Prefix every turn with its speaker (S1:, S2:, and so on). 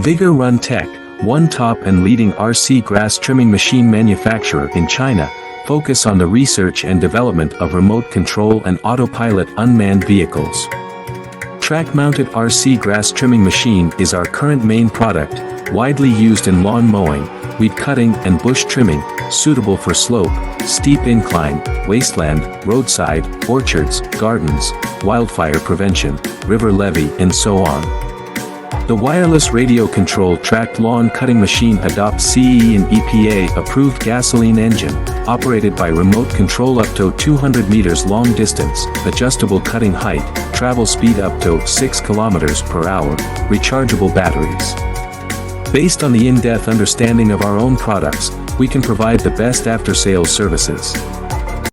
S1: Vigor Run Tech, one top and leading RC grass trimming machine manufacturer in China, focus on the research and development of remote control and autopilot unmanned vehicles. Track-mounted RC grass trimming machine is our current main product, widely used in lawn mowing, weed cutting and bush trimming, suitable for slope, steep incline, wasteland, roadside, orchards, gardens, wildfire prevention, river levee and so on. The wireless radio-controlled tracked lawn cutting machine adopts CE and EPA-approved gasoline engine, operated by remote control up to 200 meters long distance, adjustable cutting height, travel speed up to 6 kilometers per hour, rechargeable batteries. Based on the in-depth understanding of our own products, we can provide the best after-sales services.